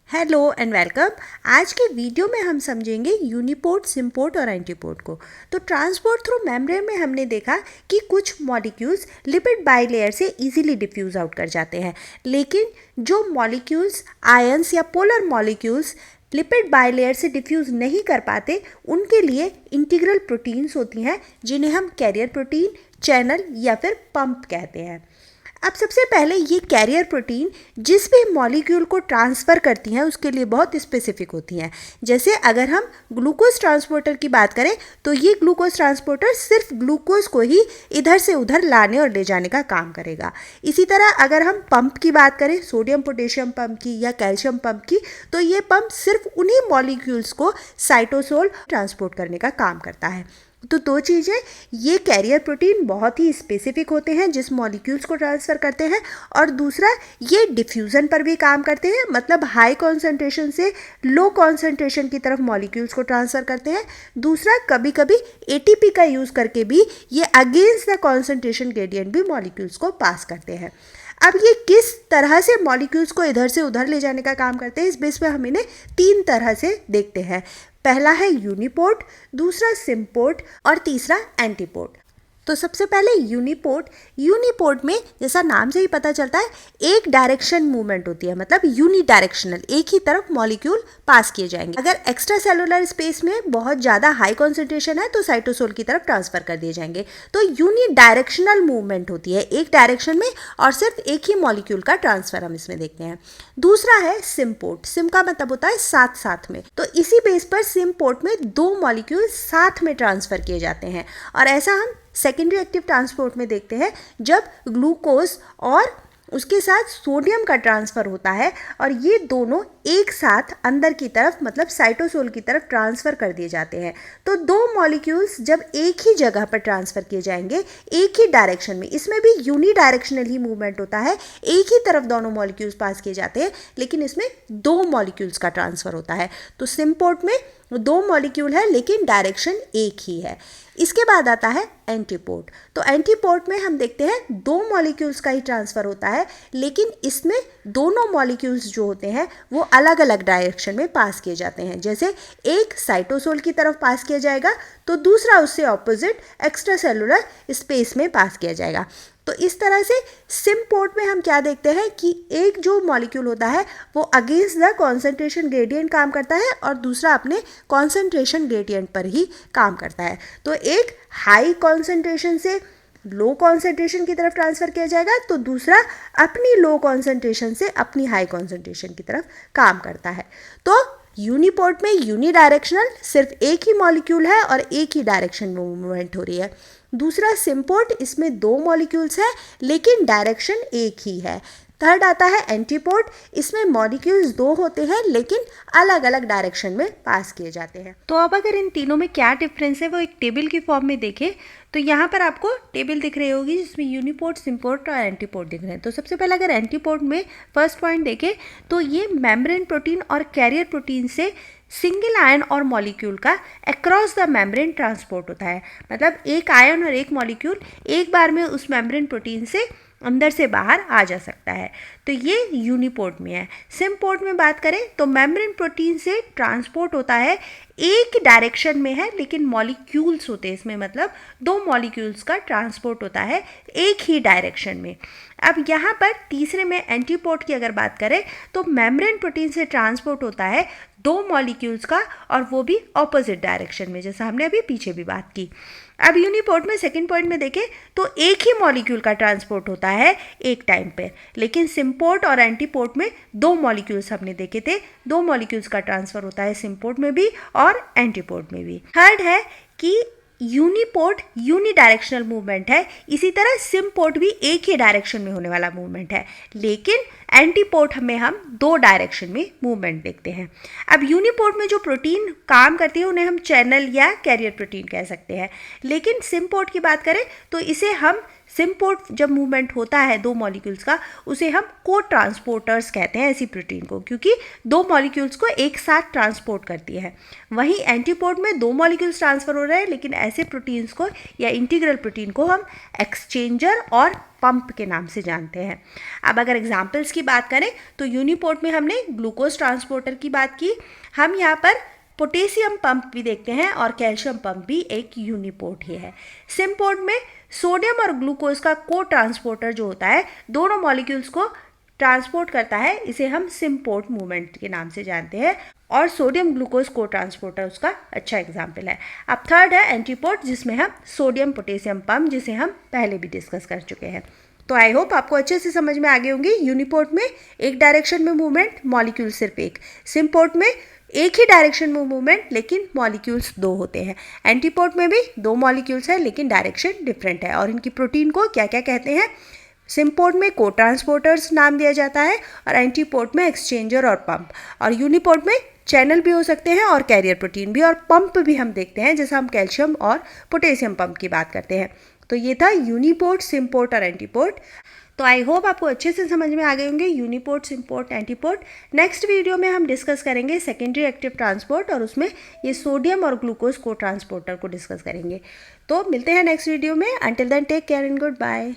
Hello and welcome. आज के video में हम समझेंगे यूनिपोर्ट, सिम्पोर्ट और एंटीपोर्ट को। तो ट्रांसपोर्ट थ्रू मेम्ब्रेन में हमने देखा कि कुछ मॉलिक्यूल्स लिपिड बाइलेयर से इजीली डिफ्यूज आउट कर जाते हैं, लेकिन जो मॉलिक्यूल्स आयंस या पोलर मॉलिक्यूल्स लिपिड बाइलेयर से डिफ्यूज नहीं कर पाते, उनके लिए इंटीग्रल प्रोटीन्स होती हैं जिन्हें हम कैरियर प्रोटीन, चैनल या फिर पंप कहते हैं। अब सबसे पहले ये कैरियर प्रोटीन जिस भी मॉलिक्यूल को ट्रांसफ़र करती हैं उसके लिए बहुत स्पेसिफिक होती हैं। जैसे अगर हम ग्लूकोज ट्रांसपोर्टर की बात करें तो ये ग्लूकोज ट्रांसपोर्टर सिर्फ ग्लूकोज को ही इधर से उधर लाने और ले जाने का काम करेगा। इसी तरह अगर हम पंप की बात करें, सोडियम पोटेशियम पंप की या कैल्शियम पंप की, तो ये पंप सिर्फ उन्हीं मॉलिक्यूल्स को साइटोसोल ट्रांसपोर्ट करने का काम करता है। तो दो चीज़ें, ये कैरियर प्रोटीन बहुत ही स्पेसिफिक होते हैं जिस मॉलिक्यूल्स को ट्रांसफ़र करते हैं, और दूसरा ये डिफ्यूज़न पर भी काम करते हैं, मतलब हाई कॉन्सेंट्रेशन से लो कॉन्सेंट्रेशन की तरफ मॉलिक्यूल्स को ट्रांसफ़र करते हैं। दूसरा कभी कभी एटीपी का यूज़ करके भी ये अगेंस्ट द कॉन्सेंट्रेशन ग्रेडियंट भी मॉलिक्यूल्स को पास करते हैं। अब ये किस तरह से मॉलिक्यूल्स को इधर से उधर ले जाने का काम करते हैं, इस बेस पे हम इन्हें तीन तरह से देखते हैं। पहला है यूनिपोर्ट, दूसरा सिम्पोर्ट और तीसरा एंटीपोर्ट। तो सबसे पहले यूनिपोर्ट। यूनिपोर्ट में जैसा नाम से ही पता चलता है एक डायरेक्शन मूवमेंट होती है, मतलब यूनी डायरेक्शनल, एक ही तरफ मॉलिक्यूल पास किए जाएंगे। अगर एक्स्ट्रा सेलुलर स्पेस में बहुत ज़्यादा हाई कॉन्सेंट्रेशन है तो साइटोसोल की तरफ ट्रांसफर कर दिए जाएंगे। तो यूनी डायरेक्शनल मूवमेंट होती है एक डायरेक्शन में, और सिर्फ एक ही मॉलिक्यूल का ट्रांसफर हम इसमें देखते हैं। दूसरा है सिम्पोर्ट। सिम का मतलब होता है साथ साथ में, तो इसी बेस पर सिम्पोर्ट में दो मॉलिक्यूल साथ में ट्रांसफर किए जाते हैं, और ऐसा हम सेकेंडरी एक्टिव ट्रांसपोर्ट में देखते हैं जब ग्लूकोज और उसके साथ सोडियम का ट्रांसफ़र होता है और ये दोनों एक साथ अंदर की तरफ, मतलब साइटोसोल की तरफ ट्रांसफ़र कर दिए जाते हैं। तो दो मॉलिक्यूल्स जब एक ही जगह पर ट्रांसफ़र किए जाएंगे एक ही डायरेक्शन में, इसमें भी यूनी डायरेक्शनल ही मूवमेंट होता है, एक ही तरफ दोनों मॉलिक्यूल्स पास किए जाते हैं, लेकिन इसमें दो मॉलिक्यूल्स का ट्रांसफ़र होता है। तो सिम्पोर्ट में दो मॉलिक्यूल है लेकिन डायरेक्शन एक ही है। इसके बाद आता है एंटीपोर्ट। तो एंटीपोर्ट में हम देखते हैं दो मॉलिक्यूल्स का ही ट्रांसफ़र होता है, लेकिन इसमें दोनों मॉलिक्यूल्स जो होते हैं वो अलग अलग डायरेक्शन में पास किए जाते हैं। जैसे एक साइटोसोल की तरफ पास किया जाएगा तो दूसरा उससे ऑपोजिट एक्स्ट्रा सेलुलर स्पेस में पास किया जाएगा। तो इस तरह से सिम्पोर्ट में हम क्या देखते हैं कि एक जो मॉलिक्यूल होता है वो अगेंस्ट द कॉन्सेंट्रेशन ग्रेडियंट काम करता है और दूसरा अपने कॉन्सेंट्रेशन ग्रेडियंट पर ही काम करता है। तो एक हाई कॉन्सेंट्रेशन से लो कॉन्सेंट्रेशन की तरफ ट्रांसफ़र किया जाएगा, तो दूसरा अपनी लो कॉन्सेंट्रेशन से अपनी हाई कॉन्सेंट्रेशन की तरफ काम करता है। तो यूनिपोर्ट में यूनी डायरेक्शनल, सिर्फ एक ही मॉलिक्यूल है और एक ही डायरेक्शन में मूवमेंट हो रही है। दूसरा सिम्पोर्ट, इसमें दो मॉलिक्यूल्स हैं लेकिन डायरेक्शन एक ही है। थर्ड आता है एंटीपोर्ट। इसमें मॉलिक्यूल्स दो होते हैं लेकिन अलग अलग डायरेक्शन में पास किए जाते हैं। तो अब अगर इन तीनों में क्या डिफरेंस है वो एक टेबल की फॉर्म में देखें तो यहाँ पर आपको टेबल दिख रही होगी जिसमें यूनिपोर्ट, सिम्पोर्ट और एंटीपोर्ट दिख रहे हैं। तो सबसे पहले अगर एंटीपोर्ट में फर्स्ट पॉइंट देखें तो ये मेम्ब्रेन प्रोटीन और कैरियर प्रोटीन से सिंगल आयन और मॉलिक्यूल का अक्रॉस द मेम्ब्रेन ट्रांसपोर्ट होता है, मतलब एक आयन और एक मॉलिक्यूल एक बार में उस मेम्ब्रेन प्रोटीन से अंदर से बाहर आ जा सकता है। तो ये यूनिपोर्ट में है। सिम्पोर्ट में बात करें तो मेम्ब्रेन प्रोटीन से ट्रांसपोर्ट होता है, एक डायरेक्शन में है लेकिन मॉलिक्यूल्स होते हैं इसमें, मतलब दो मॉलिक्यूल्स का ट्रांसपोर्ट होता है एक ही डायरेक्शन में। अब यहाँ पर तीसरे में एंटीपोर्ट की अगर बात करें तो मेम्ब्रेन प्रोटीन से ट्रांसपोर्ट होता है दो मॉलिक्यूल्स का, और वो भी ऑपोजिट डायरेक्शन में, जैसा हमने अभी पीछे भी बात की। अब यूनिपोर्ट में सेकंड पॉइंट में देखें तो एक ही मॉलिक्यूल का ट्रांसपोर्ट होता है एक टाइम पे, लेकिन सिम्पोर्ट और एंटीपोर्ट में दो मॉलिक्यूल्स हमने देखे थे, दो मॉलिक्यूल्स का ट्रांसफर होता है सिम्पोर्ट में भी और एंटीपोर्ट में भी। थर्ड है कि यूनिपोर्ट यूनी डायरेक्शनल मूवमेंट है, इसी तरह सिम्पोर्ट भी एक ही डायरेक्शन में होने वाला मूवमेंट है, लेकिन एंटीपोर्ट में हम दो डायरेक्शन में मूवमेंट देखते हैं। अब यूनिपोर्ट में जो प्रोटीन काम करती है उन्हें हम चैनल या कैरियर प्रोटीन कह सकते हैं, लेकिन सिम्पोर्ट की बात करें तो इसे हम सिम्पोर्ट जब मूवमेंट होता है दो मॉलिक्यूल्स का, उसे हम को ट्रांसपोर्टर्स कहते हैं ऐसी प्रोटीन को, क्योंकि दो मॉलिक्यूल्स को एक साथ ट्रांसपोर्ट करती है। वहीं एंटीपोड में दो मॉलिक्यूल्स ट्रांसफर हो रहे हैं, लेकिन ऐसे प्रोटीन्स को या इंटीग्रल प्रोटीन को हम एक्सचेंजर और पंप के नाम से जानते हैं। अब अगर एग्जाम्पल्स की बात करें तो यूनिपोर्ट में हमने ग्लूकोज ट्रांसपोर्टर की बात की, हम यहाँ पर पोटेशियम पंप भी देखते हैं और कैल्शियम पंप भी एक यूनिपोर्ट ही है। सिम्पोर्ट में सोडियम और ग्लूकोज का को ट्रांसपोर्टर जो होता है दोनों मॉलिक्यूल्स को ट्रांसपोर्ट करता है, इसे हम सिम्पोर्ट मूवमेंट के नाम से जानते हैं, और सोडियम ग्लूकोज को ट्रांसपोर्टर उसका अच्छा एग्जाम्पल है। अब थर्ड है एंटीपोड, जिसमें हम सोडियम पोटेशियम पंप, जिसे हम पहले भी डिस्कस कर चुके हैं। तो आई होप आपको अच्छे से समझ में आ गए होंगे। यूनिपोर्ट में एक डायरेक्शन में मूवमेंट, मॉलिक्यूल सिर्फ एक। सिम्पोर्ट में एक ही डायरेक्शन में मूवमेंट, लेकिन मॉलिक्यूल्स दो होते हैं। एंटीपोड में भी दो मॉलिक्यूल्स हैं, लेकिन डायरेक्शन डिफरेंट है। और इनकी प्रोटीन को क्या क्या कहते हैं? सिम्पोर्ट में को ट्रांसपोर्टर्स नाम दिया जाता है, और एंटीपोड में एक्सचेंजर और पंप, और यूनिपोड में चैनल भी हो सकते हैं और कैरियर प्रोटीन भी, और पंप भी हम देखते हैं, जैसे हम कैल्शियम और पोटेशियम पंप की बात करते हैं। तो ये था यूनिपोड, सिम्पोर्ट और एंटीपोड। तो आई होप आपको अच्छे से समझ में आ गए होंगे uniport, symport, antipode. Next video में हम डिस्कस करेंगे सेकेंडरी एक्टिव ट्रांसपोर्ट, और उसमें ये सोडियम और ग्लूकोज को ट्रांसपोर्टर को डिस्कस करेंगे। तो मिलते हैं नेक्स्ट वीडियो में। Until then take care and good bye.